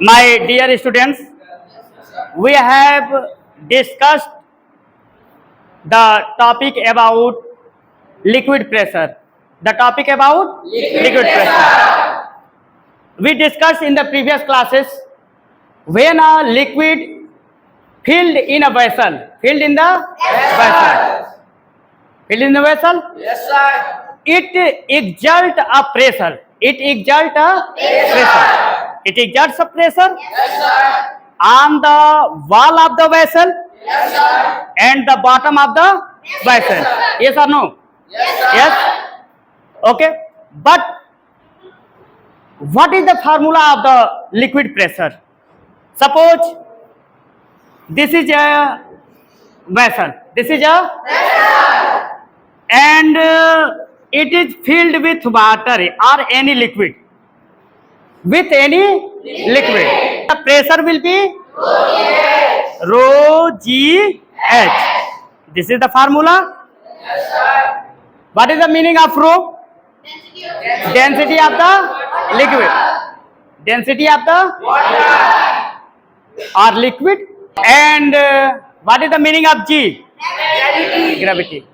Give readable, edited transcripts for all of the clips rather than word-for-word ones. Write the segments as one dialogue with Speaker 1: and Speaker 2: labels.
Speaker 1: My dear students, we have discussed the topic about liquid pressure. The topic about liquid pressure. We discussed in the previous classes when a liquid filled in a vessel, filled in the vessel, filled in the vessel,
Speaker 2: Yes, sir.
Speaker 1: it exerts a pressure. It exerts a pressure. It exerts a pressure
Speaker 2: Yes, sir.
Speaker 1: on the wall of the vessel
Speaker 2: Yes, sir.
Speaker 1: and the bottom of the vessel. Yes or no?
Speaker 2: Yes, sir.
Speaker 1: Yes? Okay. But what is the formula of the liquid pressure? Suppose this is a vessel. This is a and it is filled with water or any liquid. With any liquid, the pressure will be rho g h. This is the formula.
Speaker 2: Yes, sir.
Speaker 1: What is the meaning of rho? Density of the liquid. Density of the or liquid. And what is the meaning of g? Gravity.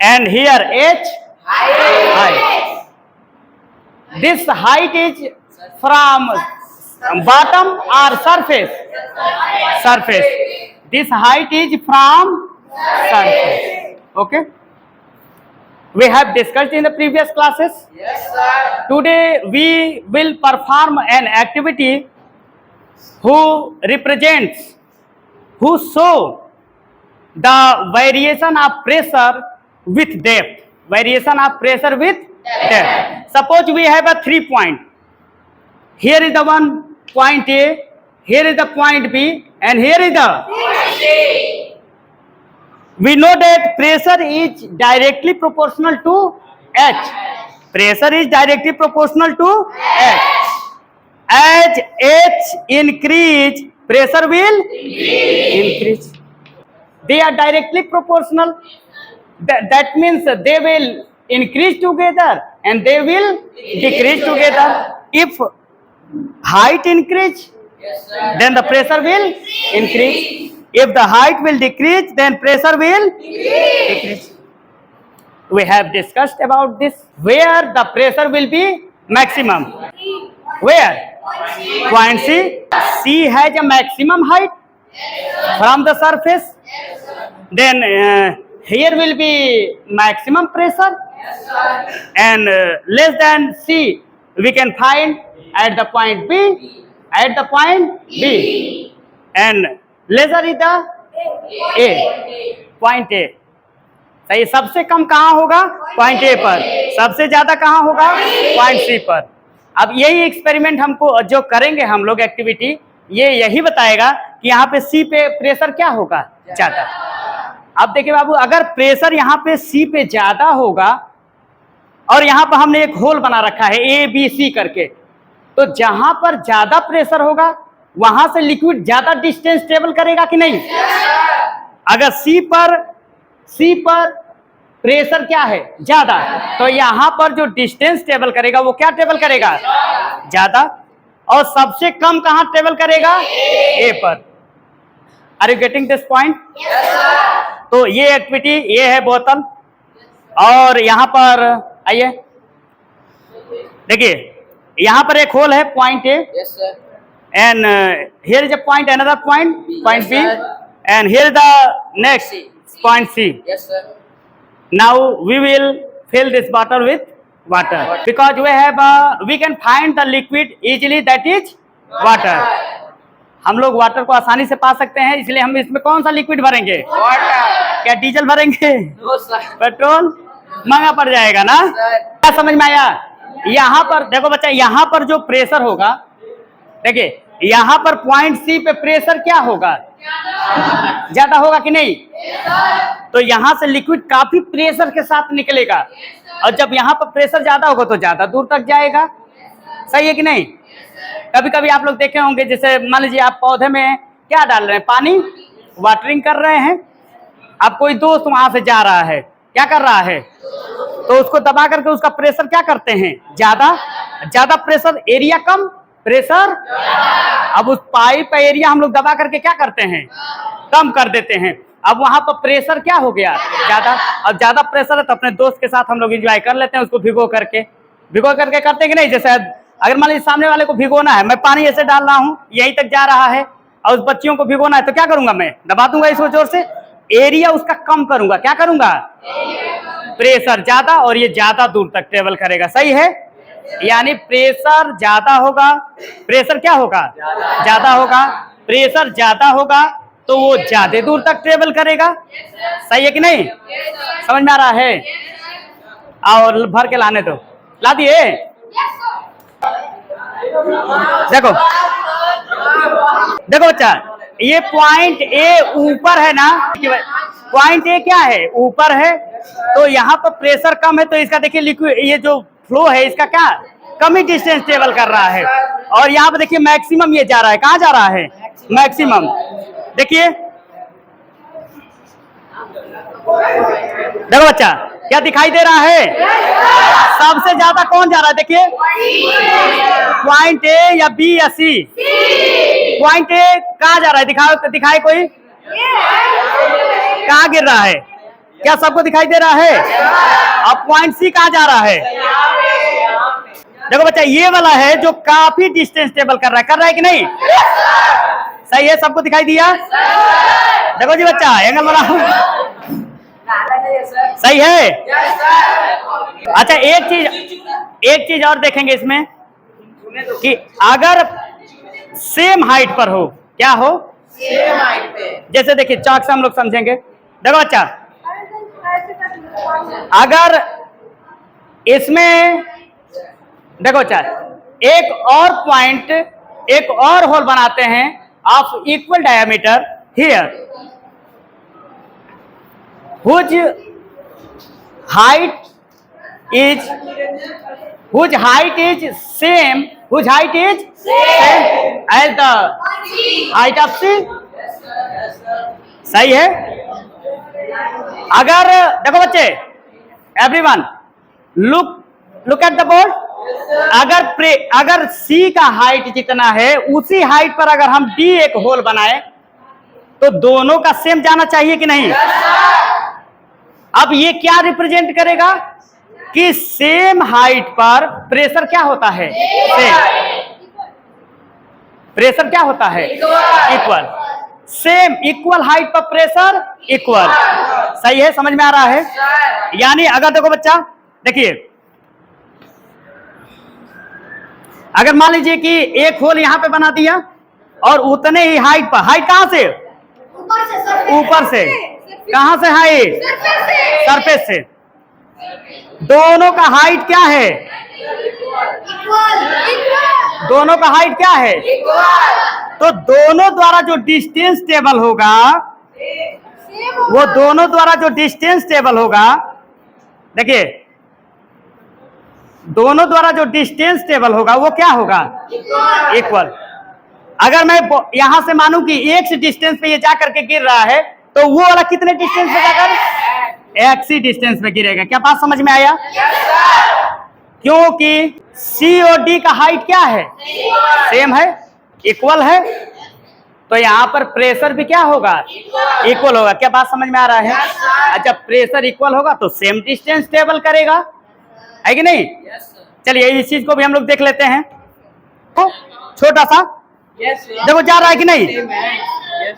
Speaker 1: And here h, height. This height is from bottom or surface? Surface. This height is from surface. Okay. We have discussed in the previous classes.
Speaker 2: Yes, sir.
Speaker 1: Today we will perform an activity who show the variation of pressure with depth. Variation of pressure with depth. Suppose we have a 3 point. Here is the one point A, here is the point B, and here is the. We know that pressure is directly proportional to H. Pressure is directly proportional to H. As H increase, pressure will increase. They are directly proportional. That means they will increase together and they will decrease together. If height increase,
Speaker 2: Yes, sir.
Speaker 1: then the pressure will increase. If the height will decrease, then pressure will decrease. We have discussed about this. Where the pressure will be maximum? Where? Point C. C has a maximum height from the surface. Then here will be maximum pressure.
Speaker 2: Yes, sir.
Speaker 1: And less than C we can find at the point B, at the point B, and lesser is the A, point A. सही, सबसे कम कहाँ होगा? Point A पर. सबसे ज्यादा कहाँ होगा? Point सी पर. अब यही एक्सपेरिमेंट हमको जो करेंगे हम लोग एक्टिविटी, ये यही बताएगा कि यहाँ पे सी पे प्रेशर क्या होगा? ज्यादा. अब देखिए बाबू, अगर प्रेशर यहाँ पे सी पे ज्यादा होगा और यहाँ पर हमने एक होल बना रखा है ए बी सी करके, तो जहां पर ज्यादा प्रेशर होगा वहां से लिक्विड ज्यादा डिस्टेंस ट्रेवल करेगा कि नहीं? अगर सी पर प्रेशर क्या है? ज्यादा, तो यहां पर जो डिस्टेंस ट्रेवल करेगा वो क्या ट्रेवल करेगा? ज्यादा. और सबसे कम कहां ट्रेवल करेगा? ए पर. Are you getting this point? तो ये एक्टिविटी, ये है बोतल, और यहां पर आइए देखिए, यहाँ पर एक होल है point A,
Speaker 2: Yes, sir.
Speaker 1: and here is a point, another point, point B,
Speaker 2: Yes, sir.
Speaker 1: and here is the next point C.
Speaker 2: Yes, sir.
Speaker 1: Now we will fill this bottle with water because we can find the liquid easily, that is water. हम लोग water को आसानी से पा सकते हैं, इसलिए हम इसमें कौन सा लिक्विड भरेंगे?
Speaker 2: Water.
Speaker 1: क्या डीजल भरेंगे?
Speaker 2: No, sir.
Speaker 1: पेट्रोल महंगा पड़ जाएगा ना?
Speaker 2: Sir.
Speaker 1: क्या समझ में आया? यहाँ पर देखो बच्चा, यहाँ पर जो प्रेशर होगा, देखिए यहाँ पर पॉइंट सी पे प्रेशर क्या होगा? ज्यादा होगा कि नहीं? तो यहाँ से लिक्विड काफी प्रेशर के साथ निकलेगा, और जब यहाँ पर प्रेशर ज्यादा होगा तो ज्यादा दूर तक जाएगा. सही है कि नहीं? कभी कभी आप लोग देखे होंगे, जैसे मान लीजिए आप पौधे में क्या डाल रहे हैं? पानी, वाटरिंग कर रहे हैं. अब कोई दोस्त वहां से जा रहा है, क्या कर रहा है? तो उसको दबा करके उसका प्रेशर क्या करते हैं? ज्यादा. ज्यादा प्रेशर, एरिया कम, प्रेशर। अब उस पाइप का एरिया हम लोग दबा करके क्या करते हैं, कम कर देते हैं। अब वहां पर प्रेशर क्या हो गया, ज्यादा। अब ज्यादा प्रेशर है तो अपने दोस्त के साथ हम लोग एंजॉय कर लेते हैं उसको भिगो करके करते हैं कि नहीं। जैसे अगर मान लीजिए सामने वाले को भिगोना है, मैं पानी ऐसे डाल रहा हूँ यहीं तक जा रहा है और उस बच्चियों को भिगोना है तो क्या करूंगा, मैं दबा दूंगा इसको जोर से, एरिया उसका कम करूंगा। क्या करूंगा, प्रेशर ज्यादा, और ये ज्यादा दूर तक ट्रेवल करेगा। सही है, यानी प्रेशर ज्यादा होगा, प्रेशर क्या होगा, ज्यादा होगा। प्रेशर ज्यादा होगा तो वो ज्यादा दूर तक ट्रेवल करेगा। सही है कि नहीं, समझ में आ रहा है। और भर के लाने दो, ला दिए। देखो देखो बच्चा, ये पॉइंट ए ऊपर है ना, पॉइंट ए क्या है, ऊपर है, तो यहाँ पर प्रेशर कम है तो इसका देखिए लिक्विड, ये जो फ्लो है इसका क्या कम ही डिस्टेंस ट्रेवल कर रहा है। और यहाँ पर देखिए मैक्सिमम ये जा रहा है, कहाँ जा रहा है, मैक्सिमम। देखिए देखो बच्चा, क्या दिखाई दे रहा है, सबसे ज्यादा कौन जा रहा है, देखिए पॉइंट ए या बी या सी। पॉइंट ए कहाँ जा रहा है, दिखाए कोई, कहाँ गिर रहा है, क्या सबको दिखाई दे रहा है। अब पॉइंट सी कहाँ जा रहा है, देखो बच्चा ये वाला है जो काफी डिस्टेंस ट्रेवल कर रहा है कि नहीं। सही है, सबको दिखाई दिया। देखो जी बच्चा, एंगल वाला सही है। अच्छा एक चीज और देखेंगे इसमें कि अगर सेम हाइट पर हो, क्या हो,
Speaker 2: सेम हाइट पे।
Speaker 1: जैसे देखिए चाक से हम लोग समझेंगे। देखो बच्चा, अगर इसमें देखो बच्चा एक और पॉइंट, एक और होल बनाते हैं of equal diameter here, whose height is same as the height of C। सही है। अगर देखो बच्चे, everyone look at the board. अगर C का हाइट जितना है उसी हाइट पर अगर हम D एक होल बनाए तो दोनों का सेम जाना चाहिए कि नहीं। अब ये क्या रिप्रेजेंट करेगा कि सेम हाइट पर प्रेशर क्या होता है, सेम। प्रेशर क्या होता है, इक्वल। सेम इक्वल हाइट पर प्रेशर इक्वल। सही है, समझ में आ रहा है। यानी अगर देखो बच्चा, देखिए अगर मान लीजिए कि एक होल यहां पे बना दिया और उतने ही हाइट पर, हाइट कहां से, ऊपर से, कहां से हाइट, सरफेस से, दोनों का हाइट क्या है, दोनों का हाइट क्या है, तो दोनों द्वारा जो डिस्टेंस टेबल होगा, वो दोनों द्वारा जो डिस्टेंस टेबल होगा, देखिए दोनों द्वारा जो डिस्टेंस टेबल होगा वो क्या होगा, इक्वल। अगर मैं यहां से मानूं कि x डिस्टेंस पे ये जाकर के गिर रहा है तो वो वाला कितने डिस्टेंस पे जाकर, x डिस्टेंस पे गिरेगा। क्या बात समझ में आया। क्योंकि C और D का हाइट क्या है, सेम है, इक्वल है, तो यहाँ पर प्रेशर भी क्या होगा, इक्वल होगा। क्या बात समझ में आ रहा है। अच्छा, प्रेशर इक्वल होगा तो सेम डिस्टेंस ट्रेवल करेगा, है कि नहीं। चलिए इस चीज को भी हम लोग देख लेते हैं। तो छोटा सा देखो जा रहा है कि नहीं,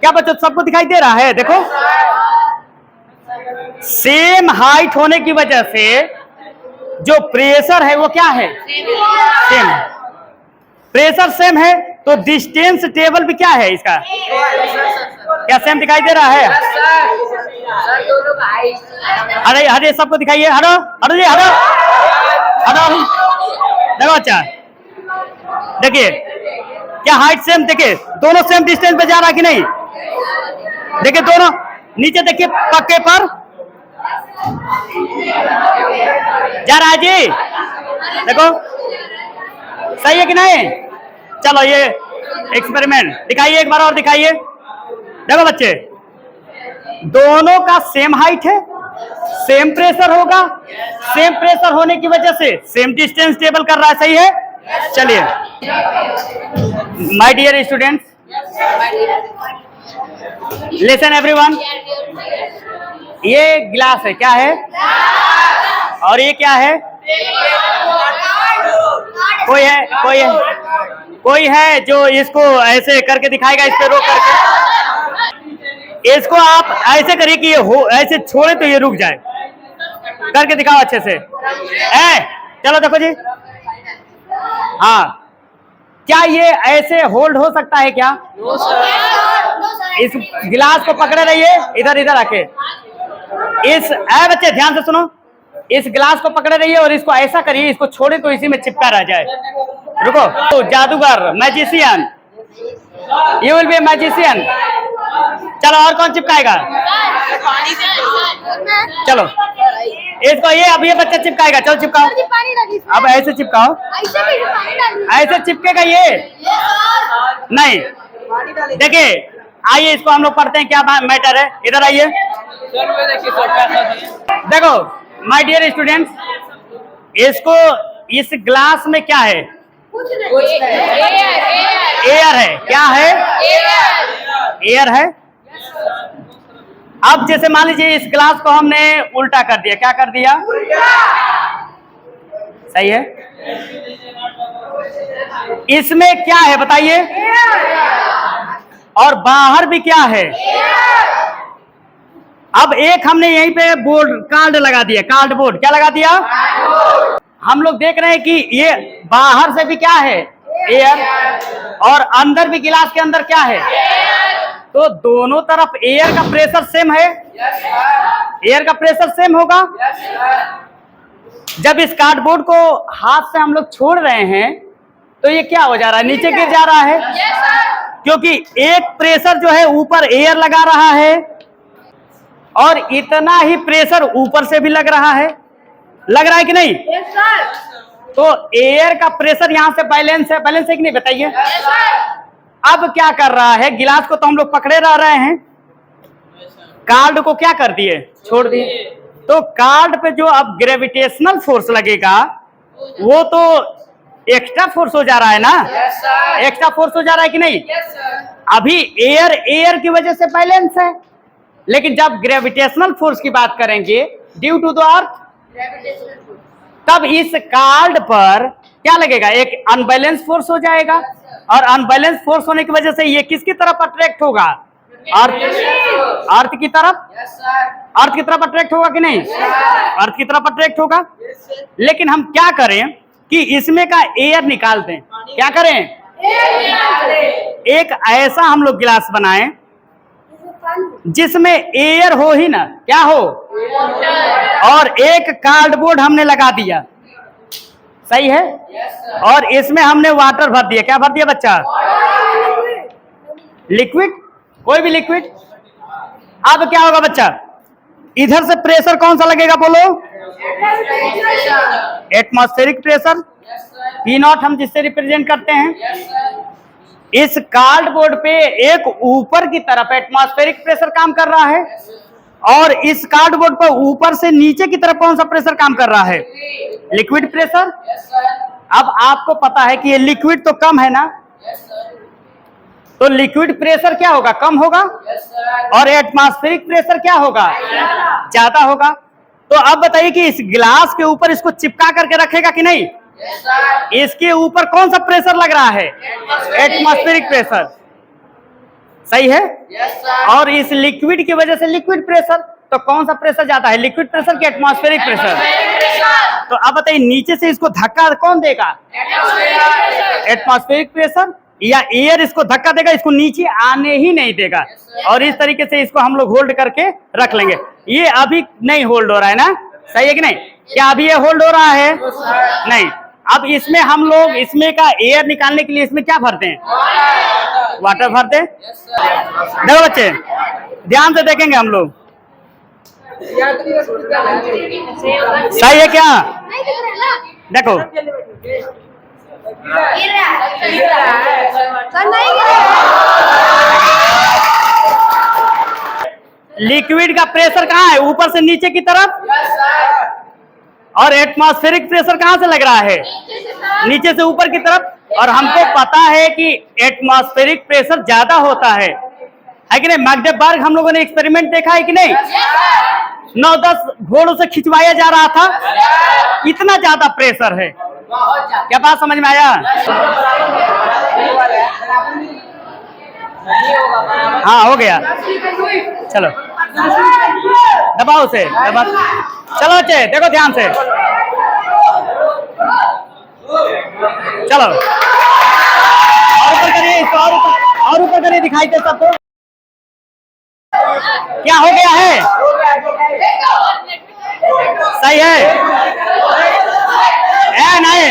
Speaker 1: क्या बच्चों सबको दिखाई दे रहा है। देखो सेम हाइट होने की वजह से जो प्रेशर है वो क्या है, सेम है। प्रेशर सेम है तो डिस्टेंस टेबल भी क्या है इसका, क्या सेम दिखाई दे रहा है। अरे अरे सबको दिखाइए, हटो हटो जी, हटो हटो। देखो अच्छा, देखिए क्या हाइट सेम, देखिए दोनों सेम डिस्टेंस पे जा रहा है कि नहीं। देखिए दोनों नीचे देखिए पक्के पर जा रहा है जी, देखो सही है कि नहीं। चलो ये एक्सपेरिमेंट दिखाइए, एक बार और दिखाइए। देखो बच्चे दोनों का सेम हाइट है, सेम प्रेशर होगा, सेम प्रेशर होने की वजह से सेम डिस्टेंस टेबल कर रहा है। सही है। चलिए My dear students, listen everyone. ये गिलास है, क्या है? और ये क्या है? कोई है जो इसको ऐसे करके दिखाएगा, इस पे रोक करके। इसको आप ऐसे करिए कि ये हो, ऐसे छोड़े तो ये रुक जाए। करके दिखाओ अच्छे से। चलो देखो जी। हाँ, क्या ये ऐसे होल्ड हो सकता है क्या? इस गिलास को पकड़े रहिए, इधर इधर आके। बच्चे ध्यान से सुनो, इस गिलास को पकड़े रहिए और इसको ऐसा करिए, इसको छोड़े तो इसी में चिपका रह जाए। रुको, तो जादूगर, magician, you will be A magician. चलो, और कौन चिपकाएगा? चलो, इसको ये अब ये बच्चा चिपकाएगा। चलो चिपकाओ, अब ऐसे चिपकाओ, ऐसे चिपकेगा ये नहीं। देखिए, आइए इसको हम लोग पढ़ते हैं, क्या मैटर है। इधर आइए, देखो माय डियर स्टूडेंट्स, इसको इस ग्लास में क्या है? एयर है। क्या है? एयर है। अब जैसे मान लीजिए इस ग्लास को हमने उल्टा कर दिया। क्या कर दिया? सही है। इसमें क्या है बताइए? और बाहर भी क्या है? अब एक हमने यहीं पे बोर्ड कार्ड लगा दिया, कार्ड बोर्ड। क्या लगा दिया? हम लोग देख रहे हैं कि ये बाहर से भी क्या है? एयर। और अंदर भी गिलास के अंदर क्या है? तो दोनों तरफ एयर का प्रेशर सेम है। एयर का प्रेशर सेम होगा। जब इस कार्डबोर्ड को हाथ से हम लोग छोड़ रहे हैं तो ये क्या हो जा रहा है? नीचे गिर जा रहा है, क्योंकि एक प्रेशर जो है ऊपर एयर लगा रहा है और इतना ही प्रेशर ऊपर से भी लग रहा है। लग रहा है कि नहीं? तो एयर का प्रेशर यहां से बैलेंस है। बैलेंस है कि नहीं बताइए? अब क्या कर रहा है? गिलास को तो हम लोग पकड़े रह रहे हैं, कार्ड को क्या कर दिए? छोड़ दिए। तो कार्ड पे जो अब ग्रेविटेशनल फोर्स लगेगा वो तो एक्स्ट्रा फोर्स हो जा रहा है ना? एक्स्ट्रा फोर्स हो जा रहा है कि नहीं? अभी एयर की वजह से बैलेंस है, लेकिन जब ग्रेविटेशनल फोर्स की बात करेंगे ड्यू टू द अर्थ, तब इस कार्ड पर क्या लगेगा? एक अनबैलेंस फोर्स हो जाएगा। और अनबैलेंस फोर्स होने की वजह से ये किसकी तरफ अट्रैक्ट होगा? अर्थ की तरफ। अर्थ की तरफ अट्रैक्ट होगा कि नहीं? अर्थ की तरफ अट्रैक्ट होगा। लेकिन हम क्या करें कि इसमें का एयर निकाल दें। क्या करें? एक ऐसा हम लोग गिलास बनाएं जिसमें एयर हो ही ना, क्या हो? और एक कार्डबोर्ड हमने लगा दिया। सही है। और इसमें हमने वाटर भर दिया। क्या भर दिया बच्चा? लिक्विड, कोई भी लिक्विड। अब क्या होगा बच्चा? इधर से प्रेशर कौन सा लगेगा बोलो? एटमॉस्फेरिक प्रेशर, P0 हम जिससे रिप्रेजेंट करते हैं। इस कार्डबोर्ड पे एक ऊपर की तरफ एटमॉस्फेरिक प्रेशर काम कर रहा है और इस कार्डबोर्ड पर ऊपर से नीचे की तरफ कौन सा प्रेशर काम कर रहा है? Liquid pressure. अब आपको पता है कि ये लिक्विड तो कम है ना, तो लिक्विड प्रेशर क्या होगा? कम होगा। और एटमॉस्फेरिक प्रेशर क्या होगा? ज्यादा होगा। तो अब बताइए कि इस गिलास के ऊपर इसको चिपका करके रखेगा कि नहीं? इसके ऊपर कौन सा प्रेशर लग रहा है? Atmospheric pressure. सही है। और इस लिक्विड की वजह से लिक्विड प्रेशर, तो कौन सा प्रेशर ज्यादा है? लिक्विड प्रेशर कि एटमॉस्फेरिक प्रेशर? तो अब बताइए नीचे से इसको धक्का कौन देगा? Atmospheric pressure. या एयर इसको धक्का देगा, इसको नीचे आने ही नहीं देगा। और इस तरीके से इसको हम लोग होल्ड करके रख लेंगे। ये अभी नहीं होल्ड हो रहा है ना? सही है कि नहीं? क्या अभी ये होल्ड हो रहा है? नहीं। अब इसमें हम लोग इसमें का एयर निकालने के लिए इसमें क्या भरते हैं? वाटर भरते हैं। देखो बच्चे ध्यान से देखेंगे हम लोग। सही है क्या? देखो लिक्विड का प्रेशर कहाँ है? ऊपर से नीचे की तरफ। और एटमॉस्फेरिक प्रेशर कहाँ से लग रहा है? नीचे से ऊपर की तरफ। और हमको पता है कि एटमॉस्फेरिक प्रेशर ज्यादा होता है कि नहीं। मैग्डेबर्ग हम लोगों ने एक्सपेरिमेंट देखा है कि नहीं। 9-10 घोड़ों से खिंचवाया जा रहा था, इतना ज्यादा प्रेशर है।
Speaker 2: बहुत ज्यादा।
Speaker 1: क्या बात समझ में आया?
Speaker 2: नहीं होगा बराबर।
Speaker 1: हाँ हो गया, चलो दबाओ से दबा। चलो बच्चे देखो ध्यान से, चलो और ऊपर करिए इसको, और ऊपर करिए, दिखाई दे सबको। क्या हो गया है? सही है? नहीं